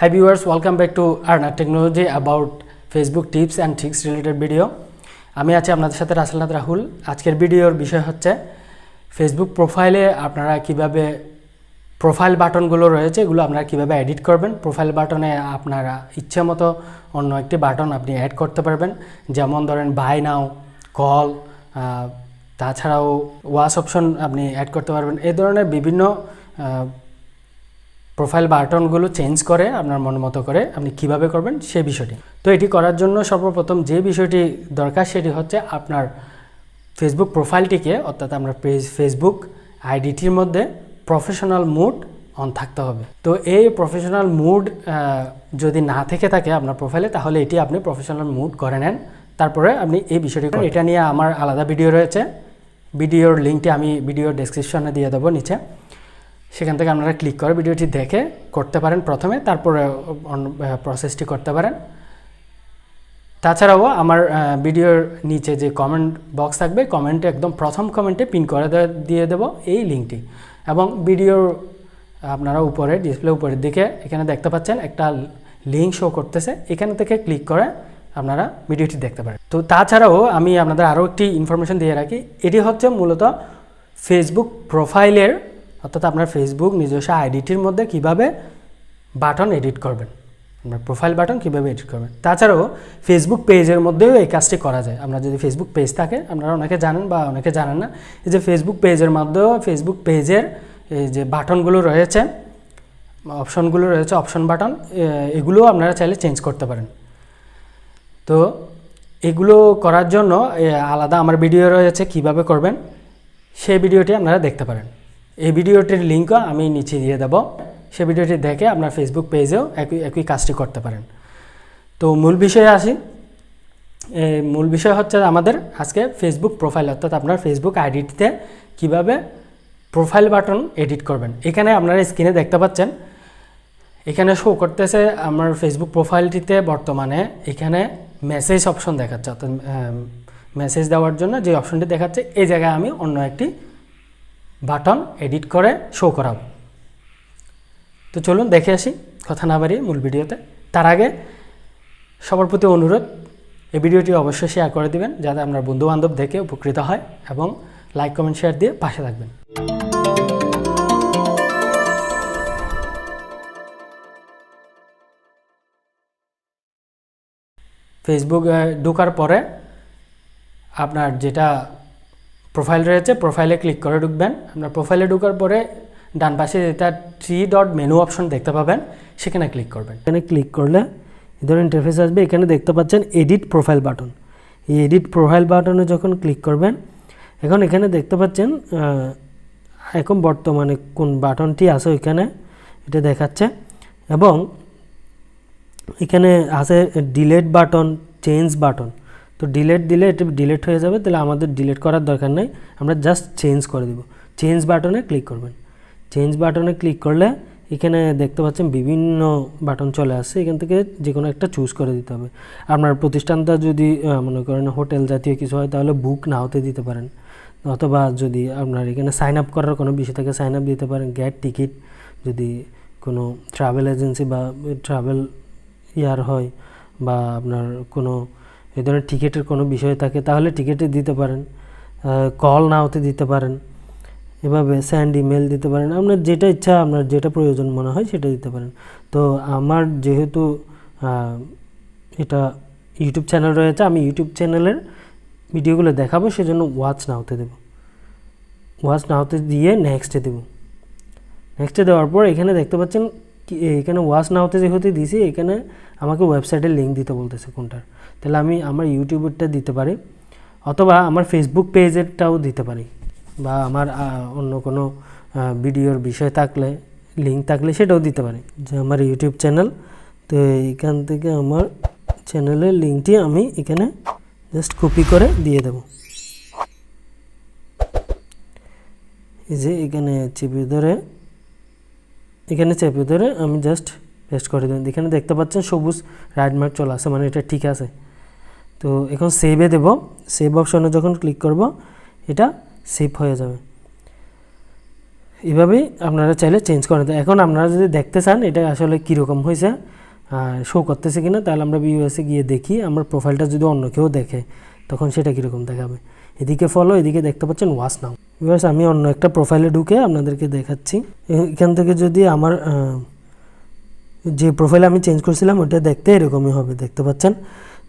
Hi viewers, welcome back to RNR Technology about Facebook tips and tricks related video. আমি আছি আপনাদের সাথে রাসেল রাহুল। আজকের ভিডিওর বিষয় হচ্ছে ফেসবুক প্রোফাইলে আপনারা কিভাবে প্রোফাইল বাটনগুলো রয়েছে এগুলো আপনারা কিভাবে এডিট করবেন। প্রোফাইল বাটনে আপনারা ইচ্ছেমতো অন্য একটি বাটন আপনি অ্যাড করতে পারবেন, যেমন ধরেন বাই নাও, কল, তাছাড়াও ওয়াচ অপশন আপনি অ্যাড করতে পারবেন। এই ধরনের বিভিন্ন প্রোফাইল বাটনগুলো চেঞ্জ করে আপনার মন মতো করে আপনি কিভাবে করবেন সেই বিষয়টি। তো এটি করার জন্য সর্বপ্রথম যে বিষয়টি দরকার সেটি হচ্ছে আপনার ফেসবুক প্রোফাইলটিকে, অর্থাৎ আপনার ফেসবুক আইডিটির মধ্যে প্রফেশনাল মুড অন থাকতে হবে। তো এই প্রফেশনাল মুড যদি না থেকে থাকে আপনার প্রোফাইলে, তাহলে এটি আপনি প্রফেশনাল মুড করে নেন, তারপরে আপনি এই বিষয়টি করেন। এটা নিয়ে আমার আলাদা ভিডিও রয়েছে, ভিডিওর লিঙ্কটি আমি ভিডিওর ডেসক্রিপশনে দিয়ে দেবো নিচে, সেখান থেকে আপনারা ক্লিক করে ভিডিওটি দেখে করতে পারেন প্রথমে, তারপরে প্রসেসটি করতে পারেন। তাছাড়াও আমার ভিডিওর নিচে যে কমেন্ট বক্স থাকবে, কমেন্টে একদম প্রথম কমেন্টে পিন করে দিয়ে দেব এই লিঙ্কটি, এবং ভিডিওর আপনারা উপরে ডিসপ্লে উপরের দিকে এখানে দেখতে পাচ্ছেন একটা লিঙ্ক শো করতেছে, এখান থেকে ক্লিক করে আপনারা ভিডিওটি দেখতে পারেন। তো তাছাড়াও আমি আপনাদের আরও একটি ইনফরমেশন দিয়ে রাখি, এটি হচ্ছে মূলত ফেসবুক প্রোফাইলের, অর্থাৎ আপনার ফেসবুক নিজস্ব আইডিটির মধ্যে কিভাবে বাটন এডিট করবেন, আপনার প্রোফাইল বাটন কীভাবে এডিট করবেন। তাছাড়াও ফেসবুক পেজের মধ্যেও এই কাজটি করা যায়। আপনার যদি ফেসবুক পেজ থাকে, আপনারা অনেকে জানেন বা অনেকে জানেন না, এই যে ফেসবুক পেজের মধ্যেও ফেসবুক পেজের এই যে বাটনগুলো রয়েছে, অপশনগুলো রয়েছে, অপশন বাটন, এগুলোও আপনারা চাইলে চেঞ্জ করতে পারেন। তো এগুলো করার জন্য আলাদা আমার ভিডিও রয়েছে কিভাবে করবেন, সেই ভিডিওটি আপনারা দেখতে পারেন। এই ভিডিওটির লিঙ্কও আমি নিচে দিয়ে দেব, সেই ভিডিওটি দেখে আপনার ফেসবুক পেজেও একই কাজটি করতে পারেন। তো মূল বিষয়ে আসি। মূল বিষয় হচ্ছে আমাদের আজকে ফেসবুক প্রোফাইল, অর্থাৎ আপনার ফেসবুক আইডিতে কিভাবে প্রোফাইল বাটন এডিট করবেন। এখানে আপনারা স্ক্রিনে দেখতে পাচ্ছেন, এখানে শো করতেছে আমার ফেসবুক প্রোফাইলটিতে বর্তমানে এখানে মেসেজ অপশন দেখাচ্ছে, অর্থাৎ মেসেজ দেওয়ার জন্য যে অপশনটি দেখাচ্ছে, এই জায়গায় আমি অন্য একটি বাটন এডিট করে শো করাবো। তো চলুন দেখে আসি, কথা না বাড়িয়ে মূল ভিডিওতে। তার আগে সবার প্রতি অনুরোধ, এই ভিডিওটি অবশ্যই শেয়ার করে দিবেন, যাতে আপনার বন্ধুবান্ধব দেখে উপকৃত হয়, এবং লাইক কমেন্ট শেয়ার দিয়ে পাশে থাকবেন। ফেসবুক ঢোকার পরে আপনার যেটা প্রোফাইল রয়েছে, প্রোফাইলে ক্লিক করে ঢুকবেন। আপনার প্রোফাইলে ঢোকার পরে ডান পাশে যেটা 3 ডট মেনু অপশন দেখতে পাবেন, সেখানে ক্লিক করবেন। এখানে ক্লিক করলে এই ধরনের ইন্টারফেস আসবে। এখানে দেখতে পাচ্ছেন এডিট প্রোফাইল বাটন। এই এডিট প্রোফাইল বাটনে যখন ক্লিক করবেন, এখন এখানে দেখতে পাচ্ছেন এখন বর্তমানে কোন বাটনটি আছে ওইখানে এটা দেখাচ্ছে, এবং এখানে আছে ডিলেট বাটন, চেঞ্জ বাটন। তো ডিলেট দিলে এটা ডিলেট হয়ে যাবে, তাহলে আমাদের ডিলেট করার দরকার নেই, আমরা জাস্ট চেঞ্জ করে দেব। চেঞ্জ বাটনে ক্লিক করবেন। চেঞ্জ বাটনে ক্লিক করলে এখানে দেখতে পাচ্ছেন বিভিন্ন বাটন চলে আসছে, এখান থেকে যে কোনো একটা চুজ করে দিতে হবে। আপনার প্রতিষ্ঠানটা যদি মনে করেন হোটেল জাতীয় কিছু হয়, তাহলে বুক না হতে দিতে পারেন, অথবা যদি আপনার এখানে সাইন আপ করার কোনো বিষয় থাকে সাইন আপ দিতে পারেন। গেট টিকিট, যদি কোনো ট্রাভেল এজেন্সি বা ট্রাভেল ইয়ার হয়, বা আপনার কোনো এই ধরনের টিকিটের কোনো বিষয় থাকে, তাহলে টিকিটে দিতে পারেন। কল না হতে দিতে পারেন, এভাবে স্যান্ড ইমেল দিতে পারেন। আপনার যেটা ইচ্ছা, আপনার যেটা প্রয়োজন মনে হয় সেটা দিতে পারেন। তো আমার যেহেতু এটা ইউটিউব চ্যানেল রয়েছে, আমি ইউটিউব চ্যানেলের ভিডিওগুলো দেখাবো, সেজন্য ওয়াচ না হতে দেব। ওয়াচ না হতে দিয়ে নেক্সটে দেব। নেক্সটে দেওয়ার পর এখানে দেখতে পাচ্ছেন এখানে ওয়াচ না হতে যেহেতু দিয়েছি, এখানে আমাকে ওয়েবসাইটের লিঙ্ক দিতে বলতেছে কোনটার, তাহলে আমি আমার ইউটিউবেরটা দিতে পারি, অথবা আমার ফেসবুক পেজেরটাও দিতে পারি, বা আমার অন্য কোনো ভিডিওর বিষয় থাকলে, লিঙ্ক থাকলে সেটাও দিতে পারি। যে আমার ইউটিউব চ্যানেল, তো এখান থেকে আমার চ্যানেলের লিঙ্কটি আমি এখানে জাস্ট কপি করে দিয়ে দেব। এই যে এখানে চেপে ধরে আমি জাস্ট পেস্ট করে দেব। এখানে দেখতে পাচ্ছেন সবুজ রাইট মার্ক চলে আসে, মানে এটা ঠিক আছে। তো এখন সেভে দেব। সেভ অপশনে যখন ক্লিক করব, এটা সেভ হয়ে যাবে। এইভাবেই আপনারা চাইলে চেঞ্জ করে দেন। এখন আপনারা যদি দেখতে চান এটা আসলে কীরকম হয়েছে, শো করতেছে কিনা, তাহলে আমরা ভিউয়ার্সে গিয়ে দেখি আমার প্রোফাইলটা যদি অন্য কেউ দেখে তখন সেটা কীরকম দেখাবে। এদিকে ফলো, এদিকে দেখতে পাচ্ছেন ওয়াচ নাও। ভিউয়ার্স আমি অন্য একটা প্রোফাইলে ঢুকে আপনাদেরকে দেখাচ্ছি। এখান থেকে যদি আমার যে প্রোফাইল আমি চেঞ্জ করছিলাম ওটা দেখতে এরকমই হবে, দেখতে পাচ্ছেন।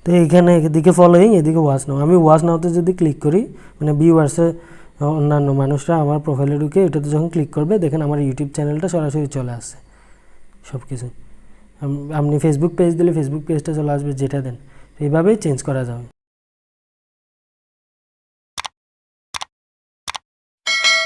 তো এইখানে এদিকে ফলোইং, এদিকে ওয়াচ নাও। আমি ওয়াচ নাওতে যদি ক্লিক করি, মানে ভিউয়ার্সে অন্যান্য মানুষরা আমার প্রোফাইলে ঢুকে এটাতে যখন ক্লিক করবে, দেখেন আমার ইউটিউব চ্যানেলটা সরাসরি চলে আসছে সব কিছু। আপনি ফেসবুক পেজ দিলে ফেসবুক পেজটা চলে আসবে, যেটা দেন এইভাবেই চেঞ্জ করা যাবে।